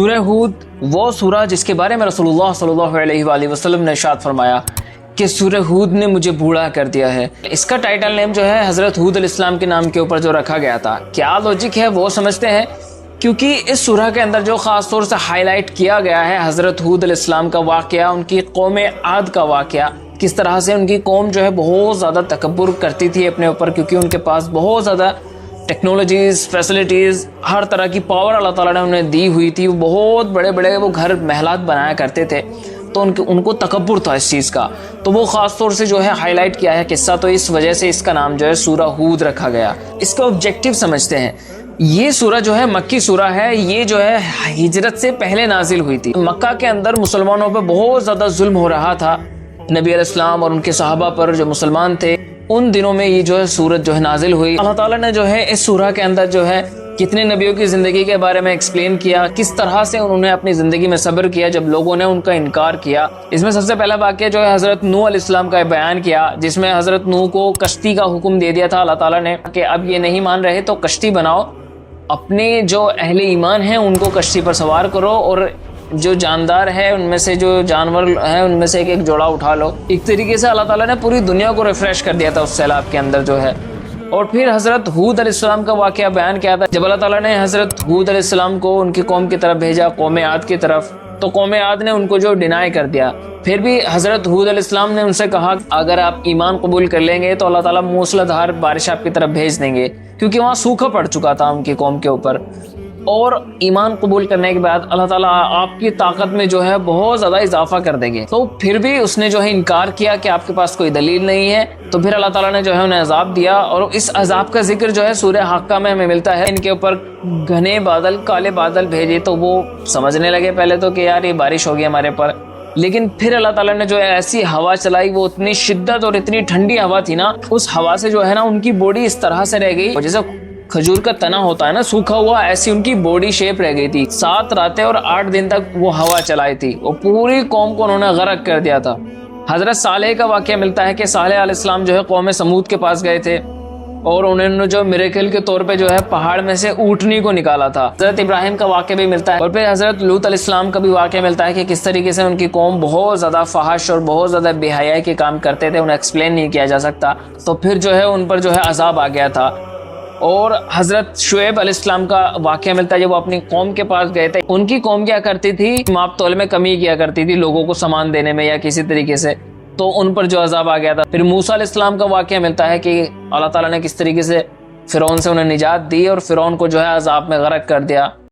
سورہ ہود وہ سورہ جس کے بارے میں رسول اللہ صلی اللہ علیہ وآلہ وسلم نے ارشاد فرمایا کہ سورہ ہود نے مجھے بوڑھا کر دیا ہے۔ اس کا ٹائٹل نیم جو ہے حضرت ہود علیہ السلام کے نام کے اوپر جو رکھا گیا تھا، کیا لاجک ہے وہ سمجھتے ہیں، کیونکہ اس سورہ کے اندر جو خاص طور سے ہائی لائٹ کیا گیا ہے حضرت ہود علیہ السلام کا واقعہ، ان کی قوم عاد کا واقعہ، کس طرح سے ان کی قوم جو ہے بہت زیادہ تکبر کرتی تھی اپنے اوپر، کیونکہ ان کے پاس بہت زیادہ ٹیکنالوجیز، فیسلٹیز، ہر طرح کی پاور اللہ تعالیٰ نے انہیں دی ہوئی تھی۔ وہ بہت بڑے بڑے وہ گھر محلات بنایا کرتے تھے، تو ان کو تکبر تھا اس چیز کا، تو وہ خاص طور سے جو ہے ہائی لائٹ کیا ہے قصہ، تو اس وجہ سے اس کا نام جو ہے سورہ ہود رکھا گیا۔ اس کا آبجیکٹیو سمجھتے ہیں، یہ سورہ جو ہے مکی سورہ ہے، یہ جو ہے ہجرت سے پہلے نازل ہوئی تھی۔ مکہ کے اندر مسلمانوں پہ بہت زیادہ ظلم ہو رہا تھا، نبی علیہ السلام اور ان کے صحابہ پر جو مسلمان تھے، ان دنوں میں یہ جو ہے سورت جو ہے نازل ہوئی۔ اللہ تعالیٰ نے جو ہے اس سورہ کے اندر جو ہے کتنے نبیوں کی زندگی کے بارے میں ایکسپلین کیا، کس طرح سے انہوں نے اپنی زندگی میں صبر کیا جب لوگوں نے ان کا انکار کیا۔ اس میں سب سے پہلا واقعہ جو ہے حضرت نوح علیہ السلام کا بیان کیا، جس میں حضرت نوح کو کشتی کا حکم دے دیا تھا اللہ تعالیٰ نے کہ اب یہ نہیں مان رہے تو کشتی بناؤ، اپنے جو اہل ایمان ہیں ان کو کشتی پر سوار کرو، اور جو جاندار ہے ان میں سے جو جانور ہیں ان میں سے ایک جوڑا اٹھا لو۔ ایک طریقے سے اللہ تعالیٰ نے پوری دنیا کو ریفریش کر دیا تھا اس سیلاب کے اندر جو ہے۔ اور پھر حضرت ہود علیہ السلام کا واقعہ بیان کیا تھا، جب اللہ تعالیٰ نے حضرت ہود علیہ السلام کو ان کی قوم کی طرف بھیجا، قوم عاد کی طرف، تو قوم عاد نے ان کو جو ڈینائی کر دیا۔ پھر بھی حضرت ہود علیہ السلام نے ان سے کہا اگر آپ ایمان قبول کر لیں گے تو اللہ تعالیٰ موسلا دھار بارش آپ کی طرف بھیج دیں گے، کیونکہ وہاں سوکھا پڑ چکا تھا ان کی قوم کے اوپر۔ اور ایمان قبول کرنے کے بعد اللہ تعالیٰ آپ کی طاقت میں جو ہے بہت زیادہ اضافہ کر دیں گے۔ تو پھر بھی اس نے جو ہے انکار کیا کہ آپ کے پاس کوئی دلیل نہیں ہے، تو پھر اللہ تعالیٰ نے جو ہے انہیں عذاب دیا، اور اس عذاب کا ذکر جو ہے سورہ حاقہ میں ہمیں ملتا ہے۔ ان کے اوپر گھنے بادل، کالے بادل بھیجے، تو وہ سمجھنے لگے پہلے تو کہ یار یہ بارش ہوگی ہمارے پر، لیکن پھر اللہ تعالیٰ نے جو ہے ایسی ہوا چلائی، وہ اتنی شدت اور اتنی ٹھنڈی ہوا تھی نا، اس ہوا سے جو ہے نا ان کی باڈی اس طرح سے رہ گئی جیسے کھجور کا تنا ہوتا ہے نا سوکھا ہوا، ایسی ان کی باڈی شیپ رہ گئی تھی۔ 7 راتیں اور 8 دن تک وہ ہوا چلائی تھی، اور پوری قوم کو انہوں نے غرق کر دیا تھا۔ حضرت صالح کا واقعہ ملتا ہے کہ صالح علیہ السلام جو ہے قوم سمود کے پاس گئے تھے، اور انہوں نے جو میریکل کے طور پہ جو ہے پہاڑ میں سے اونٹنی کو نکالا تھا۔ حضرت ابراہیم کا واقعہ بھی ملتا ہے، اور پھر حضرت لوط علیہ السلام کا بھی واقعہ ملتا ہے کہ کس طریقے سے ان کی قوم بہت زیادہ فحش اور بہت زیادہ بے حیائی کے کام کرتے تھے، انہیں ایکسپلین نہیں کیا جا سکتا، تو پھر جو ہے ان پر جو ہے عذاب آ گیا تھا۔ اور حضرت شعیب علیہ السلام کا واقعہ ملتا ہے، جب وہ اپنی قوم کے پاس گئے تھے، ان کی قوم کیا کرتی تھی، ماپ تول میں کمی کیا کرتی تھی لوگوں کو سامان دینے میں یا کسی طریقے سے، تو ان پر جو عذاب آ گیا تھا۔ پھر موسیٰ علیہ السلام کا واقعہ ملتا ہے کہ اللہ تعالیٰ نے کس طریقے سے فرعون سے انہیں نجات دی، اور فرعون کو جو ہے عذاب میں غرق کر دیا۔